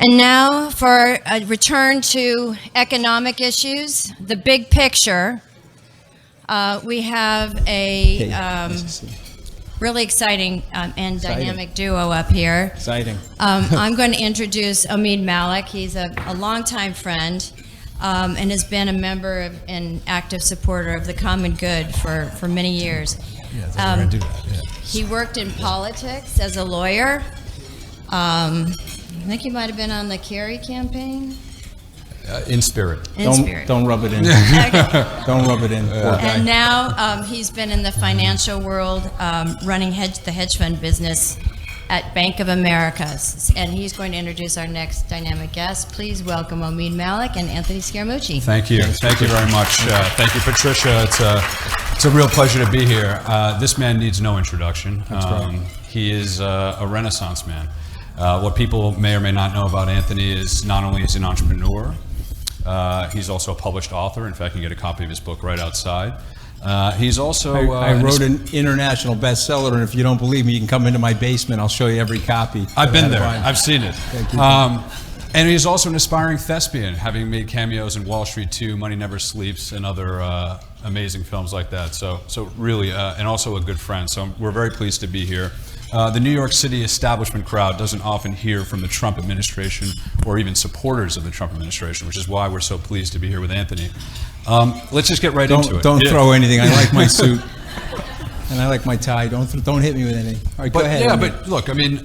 And now for a return to economic issues, the big picture. We have a really exciting and dynamic duo up here. Exciting. I'm going to introduce Omeed Malik. He's a longtime friend and has been a member and active supporter of the common good for many years. Yeah, do that. Yeah. He worked in politics as a lawyer. I think he might have been on the Kerry campaign. In spirit. Don't rub it in. Don't rub it in. And now he's been in the financial world, running the hedge fund business at Bank of America. And he's going to introduce our next dynamic guest. Please welcome Omeed Malik and Anthony Scaramucci. Thank you. Thank you very much. Thank you, Patricia. It's a real pleasure to be here. This man needs no introduction. That's right. He is a Renaissance man. What people may or may not know about Anthony is not only is he an entrepreneur, he's also a published author. In fact, you can get a copy of his book right outside. He's also... I wrote an international bestseller, and if you don't believe me, you can come into my basement. I'll show you every copy. I've been there. I've seen it. And he's also an aspiring thespian, having made cameos in Wall Street 2, Money Never Sleeps, and other amazing films like that. So really, and also a good friend. So we're very pleased to be here. The New York City establishment crowd doesn't often hear from the Trump administration or even supporters of the Trump administration, which is why we're so pleased to be here with Anthony. Let's just get right into it. Don't throw anything. I like my suit and I like my tie. Don't hit me with anything. All right, go ahead. Yeah, but look, I mean,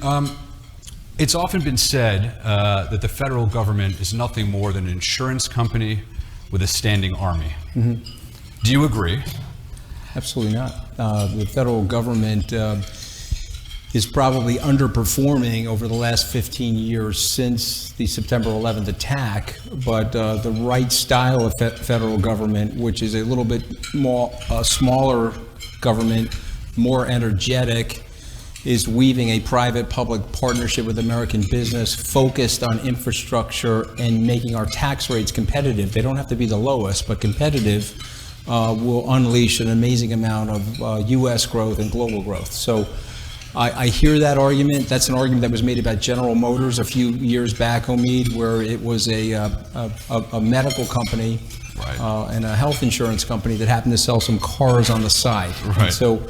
it's often been said that the federal government is nothing more than an insurance company with a standing army. Mm-hmm. Do you agree? Absolutely not. The federal government is probably underperforming over the last 15 years since the September 11th attack, but the right style of federal government, which is a little bit more smaller government, more energetic, is weaving a private-public partnership with American business focused on infrastructure and making our tax rates competitive. They don't have to be the lowest, but competitive will unleash an amazing amount of U.S. growth and global growth. So I hear that argument. That's an argument that was made about General Motors a few years back, Omeed, where it was a medical company and a health insurance company that happened to sell some cars on the side. Right. And so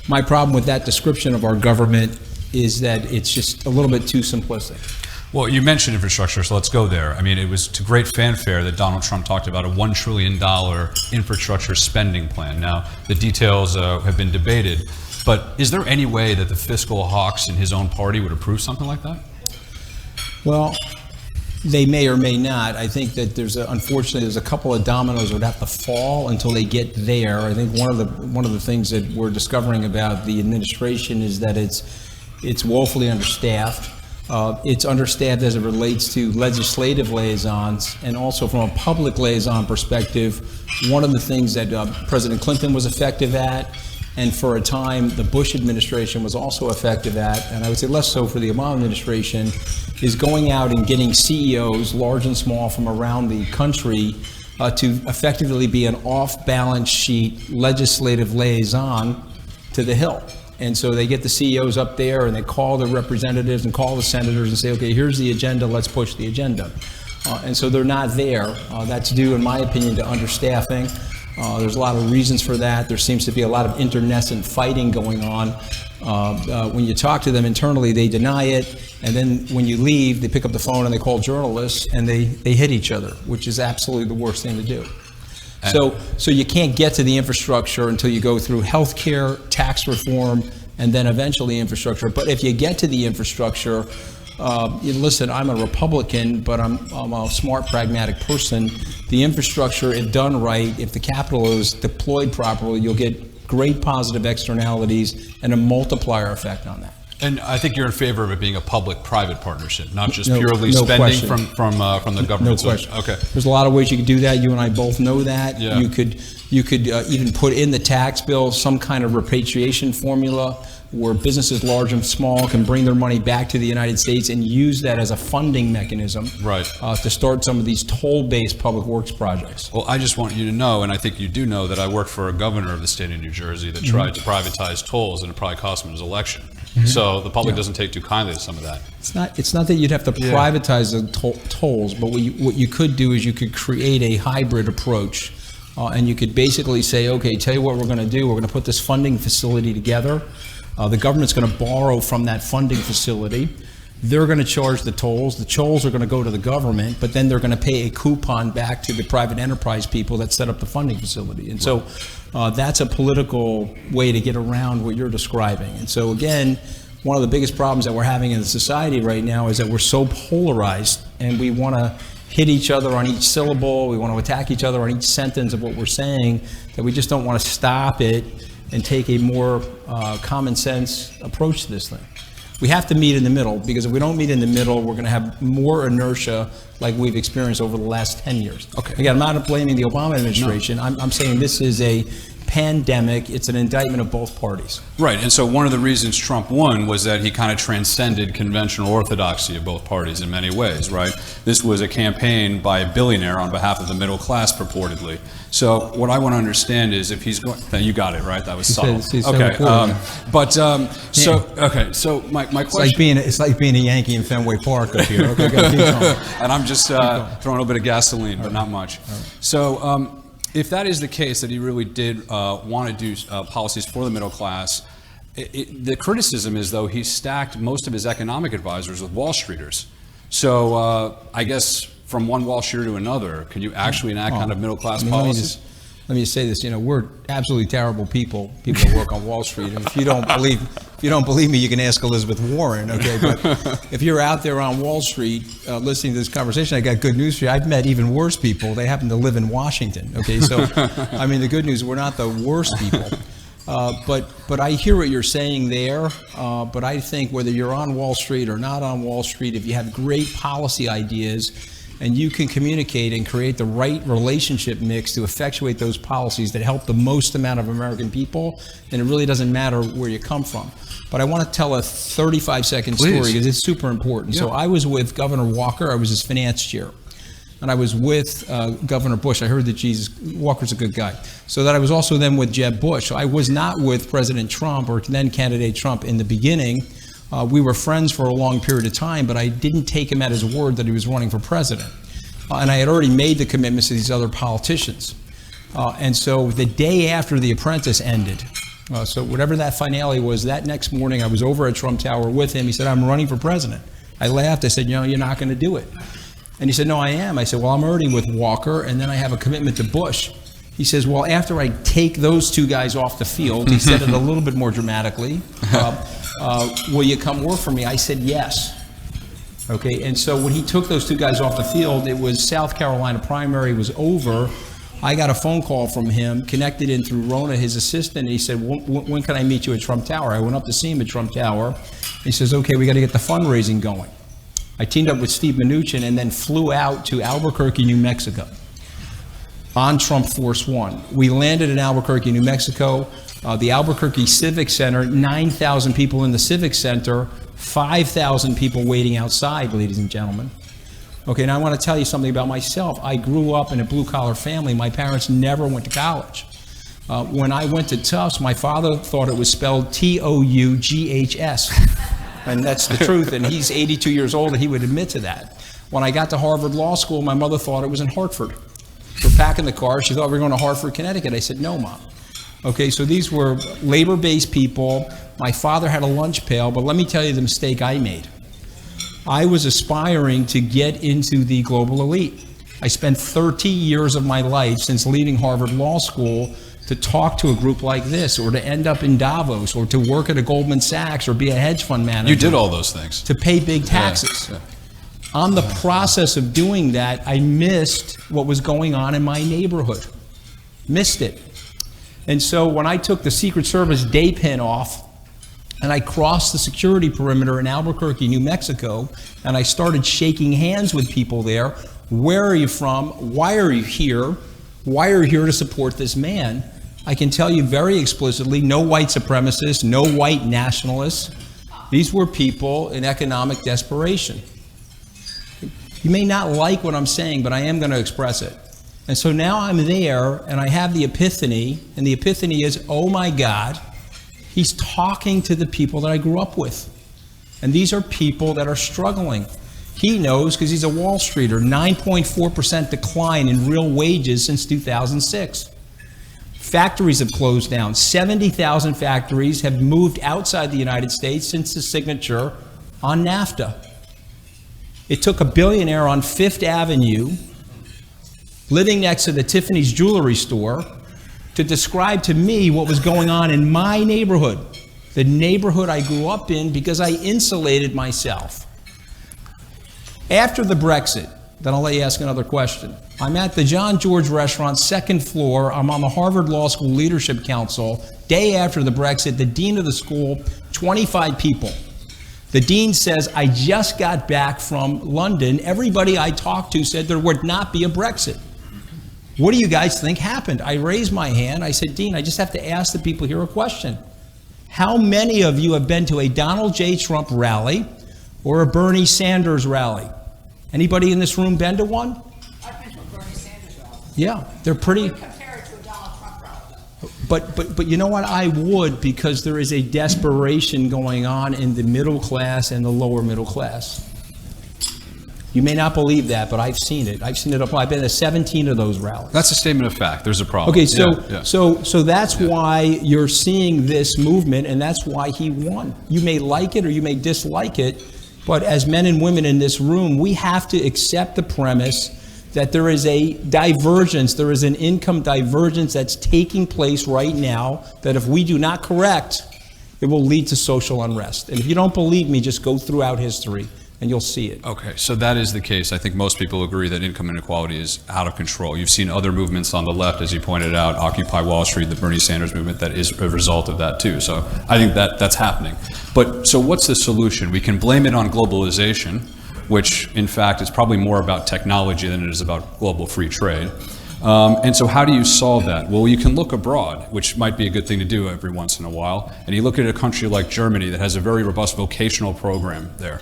my problem with that description of our government is that it's just a little bit too simplistic. Well, you mentioned infrastructure, so let's go there. I mean, it was to great fanfare that Donald Trump talked about a $1 trillion infrastructure spending plan. Now, the details have been debated, but is there any way that the fiscal hawks in his own party would approve something like that? Well, they may or may not. I think that unfortunately, there's a couple of dominoes that would have to fall until they get there. I think one of the things that we're discovering about the administration is that it's woefully understaffed. It's understaffed as it relates to legislative liaisons, and also from a public liaison perspective. One of the things that President Clinton was effective at, and for a time the Bush administration was also effective at, and I would say less so for the Obama administration, is going out and getting CEOs, large and small, from around the country to effectively be an off-balance sheet legislative liaison to the Hill. And so they get the CEOs up there and they call the representatives and call the senators and say, okay, here's the agenda, let's push the agenda. And so they're not there. That's due, in my opinion, to understaffing. There's a lot of reasons for that. There seems to be a lot of internecine fighting going on. When you talk to them internally, they deny it. And then when you leave, they pick up the phone and they call journalists and they hit each other, which is absolutely the worst thing to do. So you can't get to the infrastructure until you go through healthcare, tax reform, and then eventually infrastructure. But if you get to the infrastructure, listen, I'm a Republican, but I'm a smart, pragmatic person. The infrastructure, if done right, if the capital is deployed properly, you'll get great positive externalities and a multiplier effect on that. And I think you're in favor of it being a public-private partnership, not just purely spending from the government. No question. Okay. There's a lot of ways you could do that. You and I both know that. Yeah. You could even put in the tax bill some kind of repatriation formula where businesses large and small can bring their money back to the United States and use that as a funding mechanism to start some of these toll-based public works projects. Well, I just want you to know, and I think you do know, that I worked for a governor of the state of New Jersey that tried to privatize tolls, and it probably cost him his election. So the public doesn't take too kindly to some of that. It's not that you'd have to privatize the tolls, but what you could do is you could create a hybrid approach, and you could basically say, okay, tell you what we're going to do. We're going to put this funding facility together. The government's going to borrow from that funding facility. They're going to charge the tolls. The tolls are going to go to the government, but then they're going to pay a coupon back to the private enterprise people that set up the funding facility. And so that's a political way to get around what you're describing. And so again, one of the biggest problems that we're having in the society right now is that we're so polarized, and we want to hit each other on each syllable. We want to attack each other on each sentence of what we're saying, that we just don't want to stop it and take a more common sense approach to this thing. We have to meet in the middle, because if we don't meet in the middle, we're going to have more inertia like we've experienced over the last 10 years. Okay. Again, I'm not blaming the Obama administration. No. I'm saying this is a pandemic. It's an indictment of both parties. Right, and so one of the reasons Trump won was that he kind of transcended conventional orthodoxy of both parties in many ways, right? This was a campaign by a billionaire on behalf of the middle class, purportedly. So what I want to understand is if he's going, you got it, right? That was subtle. Okay, so my question. It's like being a Yankee in Fenway Park up here. Okay, gotta keep going. And I'm just throwing a little bit of gasoline, but not much. So if that is the case, that he really did want to do policies for the middle class, the criticism is, though, he stacked most of his economic advisors with Wall Streeters. So I guess from one Wall Streeter to another, can you actually enact kind of middle class policies? Let me just say this. We're absolutely terrible people that work on Wall Street. And if you don't believe me, you can ask Elizabeth Warren. Okay, but if you're out there on Wall Street listening to this conversation, I got good news for you. I've met even worse people. They happen to live in Washington. Okay, so I mean, the good news, we're not the worst people. But I hear what you're saying there. But I think whether you're on Wall Street or not on Wall Street, if you have great policy ideas and you can communicate and create the right relationship mix to effectuate those policies that help the most amount of American people, then it really doesn't matter where you come from. But I want to tell a 35-second story because it's super important. Yeah. So I was with Governor Walker. I was his finance chair. And I was with Governor Bush. I heard that Walker's a good guy. So that I was also then with Jeb Bush. So I was not with President Trump or then candidate Trump in the beginning. We were friends for a long period of time, but I didn't take him at his word that he was running for president. And I had already made the commitments to these other politicians. And so the day after The Apprentice ended, so whatever that finale was, that next morning I was over at Trump Tower with him. He said, "I'm running for president." I laughed. I said, "You're not going to do it." And he said, "No, I am." I said, "Well, I'm already with Walker, and then I have a commitment to Bush." He says, "Well, after I take those two guys off the field," he said it a little bit more dramatically, "will you come work for me?" I said, "Yes." Okay, and so when he took those two guys off the field, it was South Carolina primary was over. I got a phone call from him, connected in through Rona, his assistant, and he said, when can I meet you at Trump Tower? I went up to see him at Trump Tower. He says, "Okay, we got to get the fundraising going." I teamed up with Steve Mnuchin and then flew out to Albuquerque, New Mexico on Trump Force One. We landed in Albuquerque, New Mexico. The Albuquerque Civic Center, 9,000 people in the Civic Center, 5,000 people waiting outside, ladies and gentlemen. Okay, now I want to tell you something about myself. I grew up in a blue-collar family. My parents never went to college. When I went to Tufts, my father thought it was spelled Toughs. And that's the truth, and he's 82 years old, and he would admit to that. When I got to Harvard Law School, my mother thought it was in Hartford. We're packing the car. She thought we were going to Hartford, Connecticut. I said, "No, Mom." Okay, so these were labor-based people. My father had a lunch pail, but let me tell you the mistake I made. I was aspiring to get into the global elite. I spent 30 years of my life since leaving Harvard Law School to talk to a group like this, or to end up in Davos, or to work at a Goldman Sachs, or be a hedge fund manager. You did all those things. To pay big taxes. Yeah. On the process of doing that, I missed what was going on in my neighborhood. Missed it. And so when I took the Secret Service day pin off, and I crossed the security perimeter in Albuquerque, New Mexico, and I started shaking hands with people there. Where are you from? Why are you here? Why are you here to support this man? I can tell you very explicitly, no white supremacists, no white nationalists. These were people in economic desperation. You may not like what I'm saying, but I am going to express it. And so now I'm there, and I have the epiphany, and the epiphany is, oh my God, He's talking to the people that I grew up with. And these are people that are struggling. He knows because he's a Wall Streeter, 9.4% decline in real wages since 2006. Factories have closed down. 70,000 factories have moved outside the United States since the signature on NAFTA. It took a billionaire on Fifth Avenue, living next to the Tiffany's jewelry store, to describe to me what was going on in my neighborhood, the neighborhood I grew up in, because I insulated myself. After the Brexit, then I'll let you ask another question. I'm at the John George restaurant, second floor. I'm on the Harvard Law School Leadership Council. Day after the Brexit, the dean of the school, 25 people. The dean says, I just got back from London. Everybody I talked to said there would not be a Brexit. What do you guys think happened? I raised my hand. I said, Dean, I just have to ask the people here a question. How many of you have been to a Donald J. Trump rally or a Bernie Sanders rally? Anybody in this room been to one? I've been to a Bernie Sanders rally. Yeah, they're pretty. I would compare it to a Donald Trump rally. But you know what? I would, because there is a desperation going on in the middle class and the lower middle class. You may not believe that, but I've seen it. I've seen it apply. I've been to 17 of those rallies. That's a statement of fact. There's a problem. Okay, so Yeah. so that's why you're seeing this movement, and that's why he won. You may like it or you may dislike it, but as men and women in this room, we have to accept the premise that there is a divergence, there is an income divergence that's taking place right now, that if we do not correct, it will lead to social unrest. And if you don't believe me, just go throughout history and you'll see it. Okay, so that is the case. I think most people agree that income inequality is out of control. You've seen other movements on the left, as you pointed out, Occupy Wall Street, the Bernie Sanders movement, that is a result of that too. So I think that's happening. But so what's the solution? We can blame it on globalization, which in fact is probably more about technology than it is about global free trade. And so how do you solve that? Well, you can look abroad, which might be a good thing to do every once in a while. And you look at a country like Germany that has a very robust vocational program there.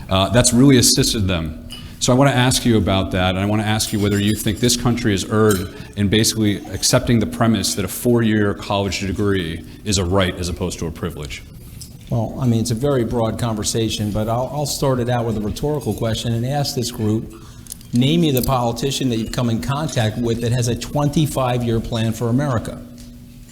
That's really assisted them. So I want to ask you about that, and I want to ask you whether you think this country has erred in basically accepting the premise that a 4-year college degree is a right as opposed to a privilege. Well, I mean, it's a very broad conversation, but I'll start it out with a rhetorical question and ask this group, name me the politician that you've come in contact with that has a 25-year plan for America.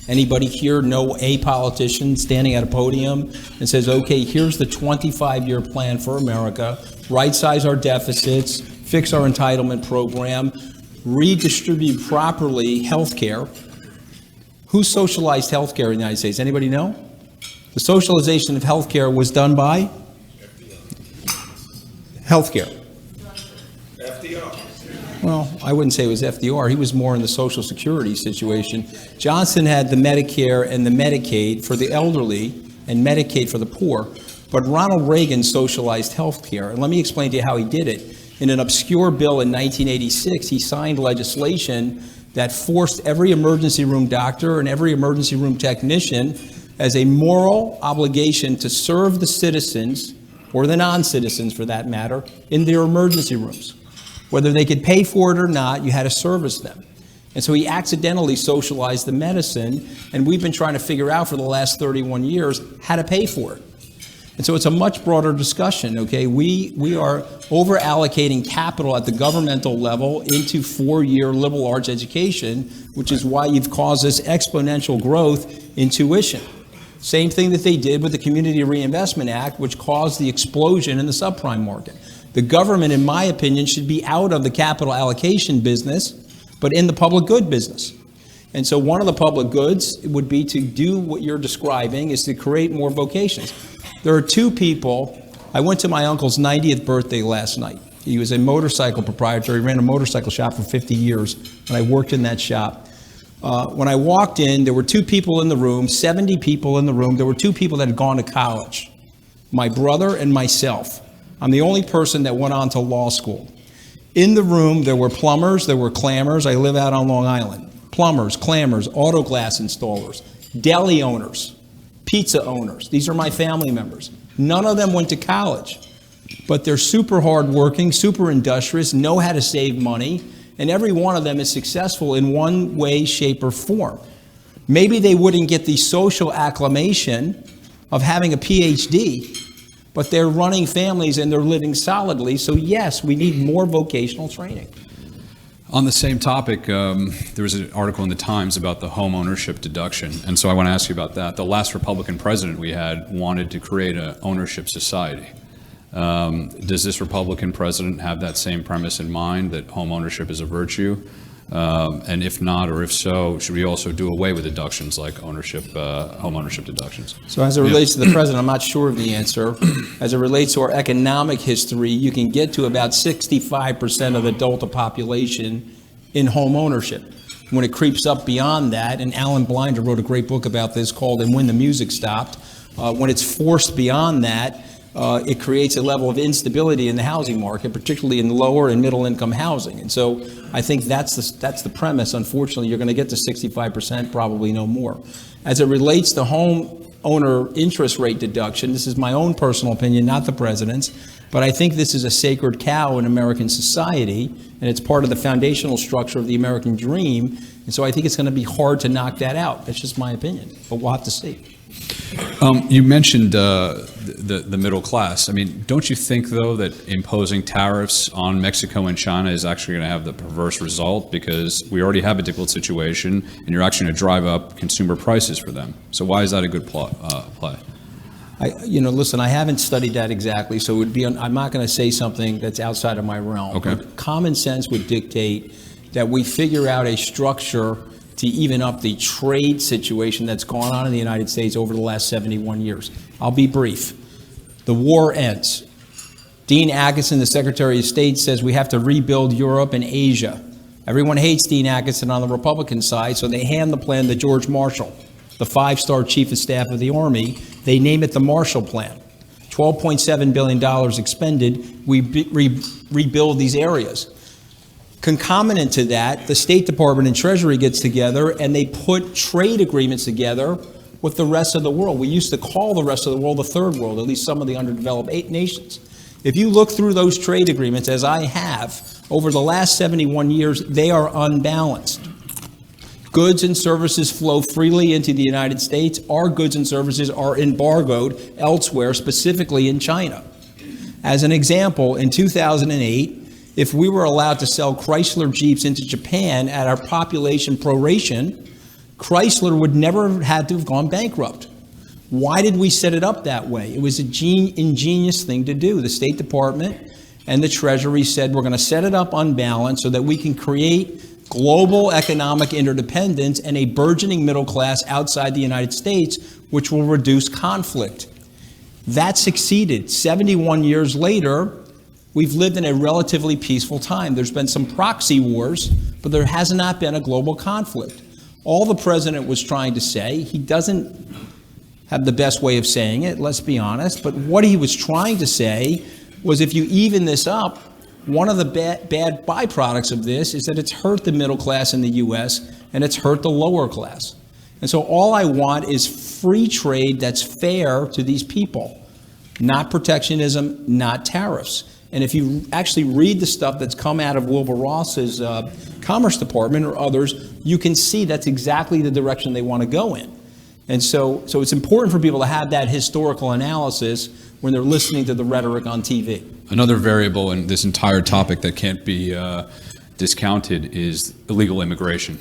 Anybody here know a politician standing at a podium and says, okay, here's the 25-year plan for America, right-size our deficits, fix our entitlement program, redistribute properly health care? Who socialized health care in the United States? Anybody know? The socialization of health care was done by? Health care. Well, I wouldn't say it was FDR. He was more in the Social Security situation. Johnson had the Medicare and the Medicaid for the elderly and Medicaid for the poor. But Ronald Reagan socialized health care. And let me explain to you how he did it. In an obscure bill in 1986, he signed legislation that forced every emergency room doctor and every emergency room technician as a moral obligation to serve the citizens, or the non-citizens for that matter, in their emergency rooms. Whether they could pay for it or not, you had to service them. And so he accidentally socialized the medicine, and we've been trying to figure out for the last 31 years how to pay for it. And so it's a much broader discussion, okay? We are over-allocating capital at the governmental level into 4-year liberal arts education, which is why you've caused this exponential growth in tuition. Same thing that they did with the Community Reinvestment Act, which caused the explosion in the subprime market. The government, in my opinion, should be out of the capital allocation business, but in the public good business. And so one of the public goods would be to do what you're describing, is to create more vocations. There are two people. I went to my uncle's 90th birthday last night. He was a motorcycle proprietor. He ran a motorcycle shop for 50 years, and I worked in that shop. When I walked in, there were two people in the room, 70 people in the room. There were two people that had gone to college, my brother and myself. I'm the only person that went on to law school. In the room, there were plumbers, there were clammers. I live out on Long Island. Plumbers, clammers, auto glass installers, deli owners, pizza owners. These are my family members. None of them went to college, but they're super hardworking, super industrious, know how to save money, and every one of them is successful in one way, shape, or form. Maybe they wouldn't get the social acclamation of having a PhD, but they're running families and they're living solidly. So yes, we need more vocational training. On the same topic, there was an article in the Times about the home ownership deduction, and so I want to ask you about that. The last Republican president we had wanted to create an ownership society. Does this Republican president have that same premise in mind, that home ownership is a virtue? And if not, or if so, should we also do away with deductions like home ownership deductions? So as it relates to the president, I'm not sure of the answer. As it relates to our economic history, you can get to about 65% of the adult population in home ownership. When it creeps up beyond that, and Alan Blinder wrote a great book about this called "And When the Music Stopped," when it's forced beyond that, it creates a level of instability in the housing market, particularly in lower and middle income housing. And so I think that's the premise. Unfortunately, you're going to get to 65%, probably no more. As it relates to home owner interest rate deduction, this is my own personal opinion, not the president's, but I think this is a sacred cow in American society, and it's part of the foundational structure of the American dream. And so I think it's going to be hard to knock that out. That's just my opinion, but we'll have to see. You mentioned the middle class. I mean, don't you think, though, that imposing tariffs on Mexico and China is actually going to have the perverse result? Because we already have a difficult situation, and you're actually going to drive up consumer prices for them. So why is that a good play? Listen, I haven't studied that exactly, so it would be. I'm not going to say something that's outside of my realm. Okay. But common sense would dictate that we figure out a structure to even up the trade situation that's gone on in the United States over the last 71 years. I'll be brief. The war ends. Dean Acheson, the Secretary of State, says we have to rebuild Europe and Asia. Everyone hates Dean Acheson on the Republican side, so they hand the plan to George Marshall, the five-star Chief of Staff of the Army. They name it the Marshall Plan. $12.7 billion expended. We rebuild these areas. Concomitant to that, the State Department and Treasury gets together and they put trade agreements together with the rest of the world. We used to call the rest of the world the third world, at least some of the underdeveloped nations. If you look through those trade agreements, as I have, over the last 71 years, they are unbalanced. Goods and services flow freely into the United States. Our goods and services are embargoed elsewhere, specifically in China. As an example, in 2008, if we were allowed to sell Chrysler Jeeps into Japan at our population proration, Chrysler would never have had to have gone bankrupt. Why did we set it up that way? It was an ingenious thing to do. The State Department and the Treasury said we're going to set it up unbalanced so that we can create global economic interdependence and a burgeoning middle class outside the United States, which will reduce conflict. That succeeded. 71 years later, we've lived in a relatively peaceful time. There's been some proxy wars, but there has not been a global conflict. All the president was trying to say, he doesn't have the best way of saying it, let's be honest, but what he was trying to say was if you even this up, one of the bad byproducts of this is that it's hurt the middle class in the U.S. and it's hurt the lower class. And so all I want is free trade that's fair to these people, not protectionism, not tariffs. And if you actually read the stuff that's come out of Wilbur Ross's Commerce Department or others, you can see that's exactly the direction they want to go in. And so it's important for people to have that historical analysis when they're listening to the rhetoric on TV. Another variable in this entire topic that can't be discounted is illegal immigration.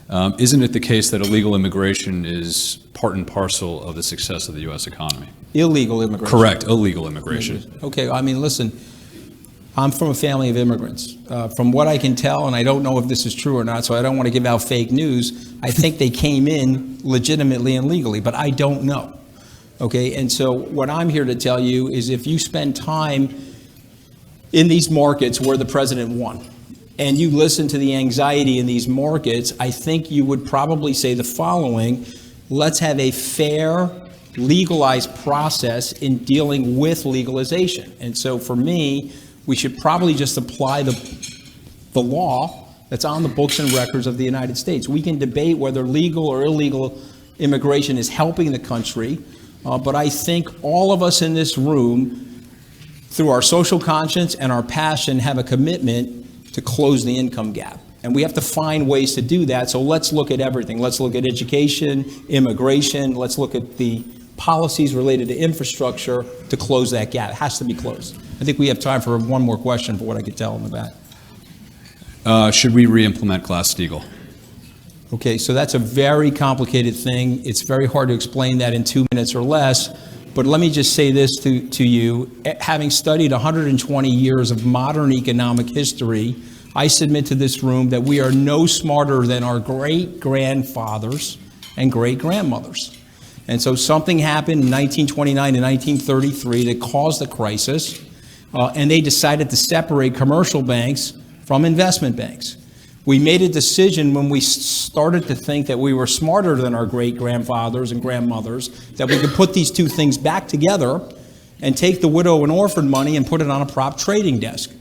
Isn't it the case that illegal immigration is part and parcel of the success of the U.S. economy? Illegal immigration. Correct, illegal immigration. Okay, I mean, listen, I'm from a family of immigrants. From what I can tell, and I don't know if this is true or not, so I don't want to give out fake news, I think they came in legitimately and legally, but I don't know. Okay, and so what I'm here to tell you is if you spend time in these markets where the president won, and you listen to the anxiety in these markets, I think you would probably say the following: let's have a fair, legalized process in dealing with legalization. And so for me, we should probably just apply the law that's on the books and records of the United States. We can debate whether legal or illegal immigration is helping the country, but I think all of us in this room, through our social conscience and our passion, have a commitment to close the income gap. And we have to find ways to do that. So let's look at everything. Let's look at education, immigration. Let's look at the policies related to infrastructure to close that gap. It has to be closed. I think we have time for one more question for what I could tell in the back. Should we re-implement Glass-Steagall? Okay, so that's a very complicated thing. It's very hard to explain that in 2 minutes or less. But let me just say this to you. Having studied 120 years of modern economic history, I submit to this room that we are no smarter than our great-grandfathers and great-grandmothers. And so something happened in 1929 and 1933 that caused the crisis, and they decided to separate commercial banks from investment banks. We made a decision when we started to think that we were smarter than our great-grandfathers and grandmothers, that we could put these two things back together and take the widow and orphan money and put it on a prop trading desk.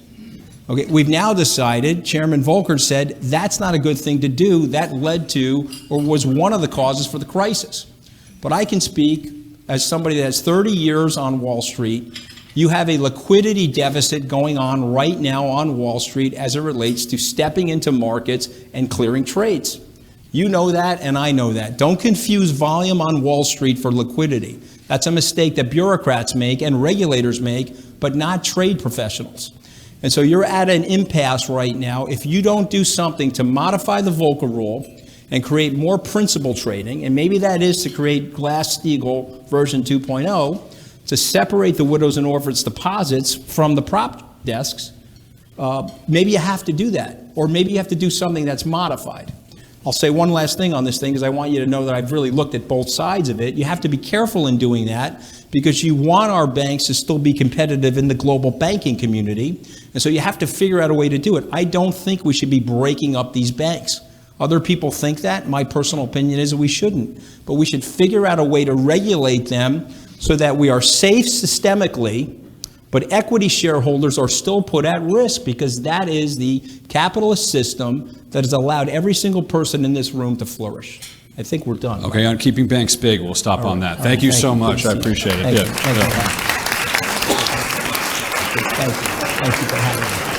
Okay, we've now decided, Chairman Volcker said, that's not a good thing to do. That led to, or was one of the causes for the crisis. But I can speak as somebody that has 30 years on Wall Street. You have a liquidity deficit going on right now on Wall Street as it relates to stepping into markets and clearing trades. You know that, and I know that. Don't confuse volume on Wall Street for liquidity. That's a mistake that bureaucrats make and regulators make, but not trade professionals. And so you're at an impasse right now. If you don't do something to modify the Volcker rule and create more principal trading, and maybe that is to create Glass-Steagall version 2.0, to separate the widows and orphans deposits from the prop desks, maybe you have to do that. Or maybe you have to do something that's modified. I'll say one last thing on this thing, because I want you to know that I've really looked at both sides of it. You have to be careful in doing that, because you want our banks to still be competitive in the global banking community. And so you have to figure out a way to do it. I don't think we should be breaking up these banks. Other people think that. My personal opinion is that we shouldn't. But we should figure out a way to regulate them so that we are safe systemically, but equity shareholders are still put at risk, because that is the capitalist system that has allowed every single person in this room to flourish. I think we're done. Okay, on keeping banks big, we'll stop on that. Thank you so much. I appreciate it. Thank you. Thank you for having me.